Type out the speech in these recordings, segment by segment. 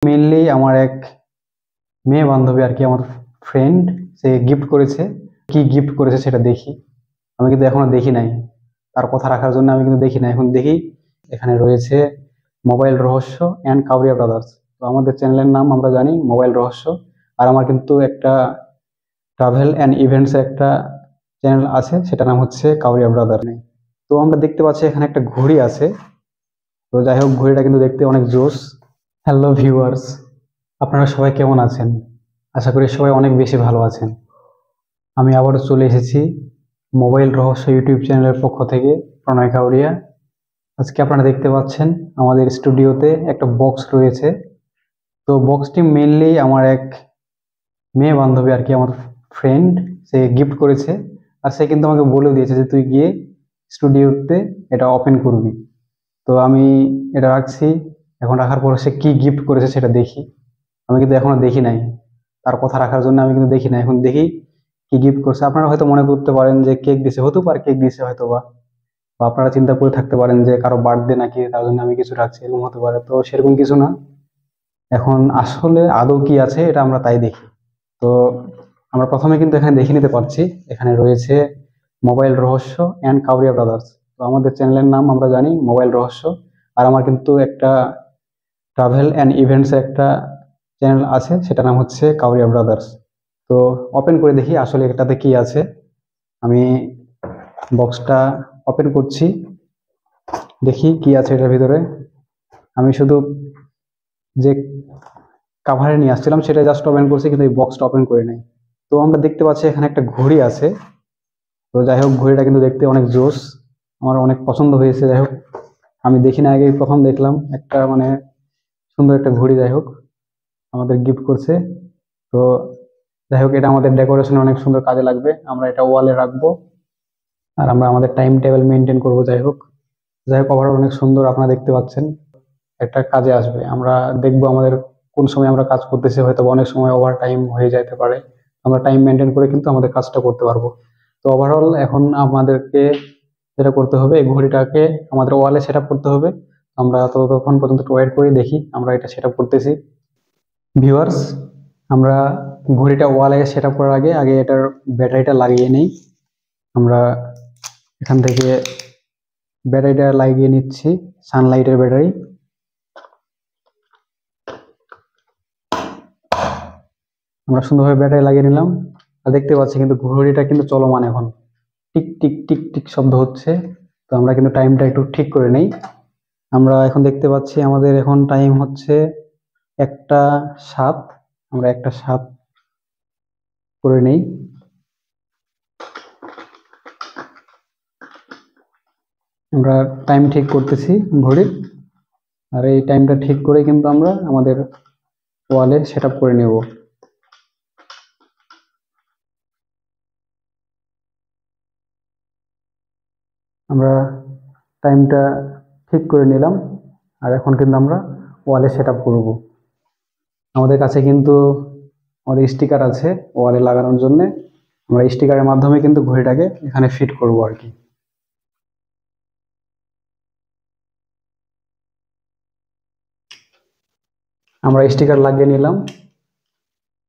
Mainly আমার এক মেয়ে বান্ধবী আর কি, আমার ফ্রেন্ড, সে গিফট করেছে। কি গিফট করেছে সেটা দেখি। আমি কিন্তু এখনো দেখি নাই, তার কথা রাখার জন্য আমি কিন্তু দেখি না, এখন দেখি। এখানে রয়েছে মোবাইল রহস্য অ্যান্ড কাউরিয়া ব্রাদার্স। তো আমাদের চ্যানেলের নাম আমরা জানি মোবাইল রহস্য। আর আমার কিন্তু একটা ট্রাভেল অ্যান্ড ইভেন্টস একটা চ্যানেল আছে, সেটা নাম হচ্ছে কাউরিয়া ব্রাদার। তো আমরা দেখতে পাচ্ছি এখানে একটা ঘড়ি আছে। তো যাই হোক, ঘড়িটা কিন্তু দেখতে অনেক জোস। হ্যালো ভিউয়ার্স, আপনারা সবাই কেমন আছেন? আশা করি সবাই অনেক বেশি ভালো আছেন। আমি আবারও চলে এসেছি মোবাইল রহস্য ইউটিউব চ্যানেলের পক্ষ থেকে, প্রণয় কাউরিয়া। আজকে আপনারা দেখতে পাচ্ছেন আমাদের স্টুডিওতে একটা বক্স রয়েছে। তো বক্সটি মেইনলি আমার এক মেয়ে বান্ধবী আর কি, আমার ফ্রেন্ড, সে গিফট করেছে। আর সে কিন্তু আমাকে বলেও দিয়েছে যে তুই গিয়ে স্টুডিওতে এটা ওপেন করবি। তো আমি এটা রাখছি। এখন রাখার পর সে কি গিফট করেছে সেটা দেখি। আমি কিন্তু এখনো দেখি নাই, তার কথা রাখার জন্য আমি কিন্তু দেখি না, এখন দেখি কি গিফট করছে। আপনারা হয়তো মনে করতে পারেন যে কেক দিছে, হতে পারে কেক দিছে হয়তো বা, বা আপনারা চিন্তা করে থাকতে পারেন যে কারো বার্থডে নাকি, তার জন্য আমি কিছু রাখছি, এরকম হতে পারে। তো সেরকম কিছু না। এখন আসলে আদৌ কি আছে এটা আমরা তাই দেখি। তো আমরা প্রথমে কিন্তু এখানে দেখে নিতে পারছি, এখানে রয়েছে মোবাইল রহস্য অ্যান্ড কাউরিয়া ব্রাদার্স। তো আমাদের চ্যানেলের নাম আমরা জানি মোবাইল রহস্য। আর আমার কিন্তু একটা ট্রাভেল অ্যান্ড ইভেন্টস একটা চ্যানেল আছে, সেটা নাম হচ্ছে কাউরিয়া ব্রাদার্স। তো ওপেন করে দেখি আসলে এটাতে কি আছে। আমি বক্সটা ওপেন করছি, দেখি কি আছে এটার ভিতরে। আমি শুধু যে কাভারে নিয়ে আসছিলাম সেটা জাস্ট ওপেন করছি, কিন্তু এই বক্সটা ওপেন করে নাই। তো আমরা দেখতে পাচ্ছি এখানে একটা ঘড়ি আছে। তো যাই হোক, ঘড়িটা কিন্তু দেখতে অনেক জোস, আমার অনেক পছন্দ হয়েছে। যাই হোক, আমি দেখি না, আগে প্রথম দেখলাম একটা মানে সুন্দর একটা ঘড়ি। যাই হোক, আমাদের গিফট করছে। তো যাই হোক, এটা আমাদের ডেকোরেশনে অনেক সুন্দর কাজে লাগবে, আমরা এটা ওয়ালে রাখবো। আর আমরা আমাদের টাইম টেবিল মেনটেন করবো। যাই হোক, ওভারঅল অনেক সুন্দর, আপনারা দেখতে পাচ্ছেন। একটা কাজে আসবে, আমরা দেখবো আমাদের কোন সময় আমরা কাজ করতেছি, হয়তো অনেক সময় ওভার টাইম হয়ে যেতে পারে। আমরা টাইম মেনটেন করে কিন্তু আমাদের কাজটা করতে পারবো। তো ওভারঅল এখন আমাদেরকে যেটা করতে হবে, এই ঘড়িটাকে আমাদের ওয়ালে সেট আপ করতে হবে। আমরা ততক্ষণ পর্যন্ত ওয়েট করে দেখি, আমরা এটা সেট আপ করতেছি। ভিউয়ার্স, আমরা ঘড়িটা ওয়ালে সেট আপ করার আগে আগে এটার ব্যাটারিটা লাগিয়ে নেই। আমরা এখান থেকে ব্যাটারিটা লাগিয়ে নিচ্ছি, সানলাইটের ব্যাটারি। আমরা সুন্দরভাবে ব্যাটারি লাগিয়ে নিলাম। আর দেখতে পাচ্ছি কিন্তু ঘড়িটা কিন্তু চলমান, এখন টিক টিক টিক টিক শব্দ হচ্ছে। তো আমরা কিন্তু টাইমটা একটু ঠিক করে নেই। আমরা এখন দেখতে পাচ্ছি আমাদের এখন টাইম হচ্ছে 1টা 7। আমরা 1টা 7 করে নেই। আমরা টাইম ঠিক করতেছি ঘড়ির। আর এই টাইমটা ঠিক করে কিন্তু আমরা আমাদের ওয়ালে সেট আপ করে নেব। আমরা টাইমটা ঠিক করে নিলাম। আর এখন কিন্তু আমরা ওয়ালে সেট আপ করবো। আমাদের কাছে কিন্তু আমাদের স্টিকার আছে ওয়ালে লাগানোর জন্য। আমরা স্টিকারের মাধ্যমে কিন্তু ঘড়িটাকে এখানে ফিট করব আর কি। আমরা স্টিকার লাগিয়ে নিলাম।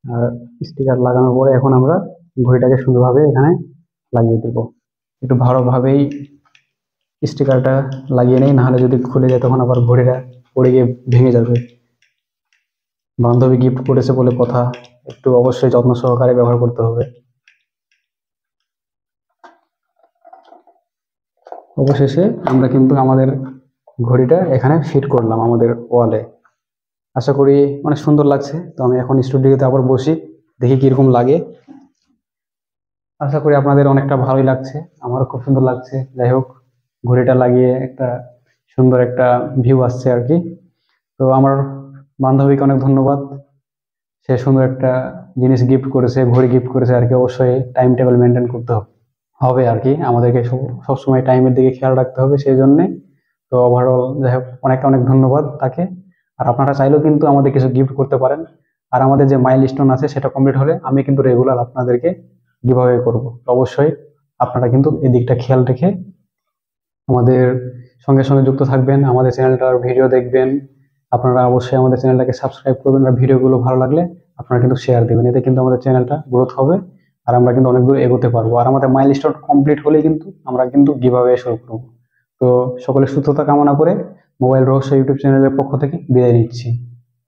আর স্টিকার লাগানোর পরে এখন আমরা ঘড়িটাকে সুন্দরভাবে এখানে লাগিয়ে দেব। একটু ভালোভাবেই স্টিকারটা লাগিয়ে নেই, নাহলে যদি খুলে যায় তখন আবার ঘড়িটা পড়ে গিয়ে ভেঙে যাবে। বান্ধবী গিফট করেছে বলে কথা, একটু অবশ্যই যত্ন সহকারে ব্যবহার করতে হবে। অবশেষে আমরা কিন্তু আমাদের ঘড়িটা এখানে ফিট করলাম আমাদের ওয়ালে। আশা করি অনেক সুন্দর লাগছে। তো আমি এখন স্টুডিওতে আবার বসি, দেখি কিরকম লাগে। আশা করি আপনাদের অনেকটা ভালোই লাগছে, আমারও খুব সুন্দর লাগছে। যাই হোক, ঘড়িটা লাগিয়ে একটা সুন্দর একটা ভিউ আসছে আর কি। তো আমার বান্ধবীকে অনেক ধন্যবাদ, সে সুন্দর একটা জিনিস গিফট করেছে, ঘড়ি গিফট করেছে আর কি। অবশ্যই টাইম টেবিল মেনটেন করতে হবে আর কি, আমাদেরকে সবসময় টাইমের দিকে খেয়াল রাখতে হবে সেই জন্যে। তো ওভারঅল যাই হোক, অনেক অনেক ধন্যবাদ তাকে। আর আপনারা চাইলেও কিন্তু আমাদের কিছু গিফট করতে পারেন। আর আমাদের যে মাইল স্টোন আছে সেটা কমপ্লিট হলে আমি কিন্তু রেগুলার আপনাদেরকে গিভঅ্যাওয়ে করব। তো অবশ্যই আপনারা কিন্তু এই দিকটা খেয়াল রেখে আমাদের সঙ্গে সঙ্গে যুক্ত থাকবেন, আমাদের চ্যানেলটার ভিডিও দেখবেন, আপনারা অবশ্যই আমাদের চ্যানেলটাকে সাবস্ক্রাইব করবেন, আর ভিডিওগুলো ভালো লাগলে আপনারা কিন্তু শেয়ার দেবেন। এতে কিন্তু আমাদের চ্যানেলটা গ্রোথ হবে আর আমরা কিন্তু অনেক দূর এগোতে পারবো। আর আমাদের মাইলস্টোন কমপ্লিট হলেই কিন্তু আমরা কিন্তু গিভঅ্যাওয়ে শুরু করবো। তো সকলের সুস্থতা কামনা করে মোবাইল রহস্য ইউটিউব চ্যানেলের পক্ষ থেকে বিদায় নিচ্ছি।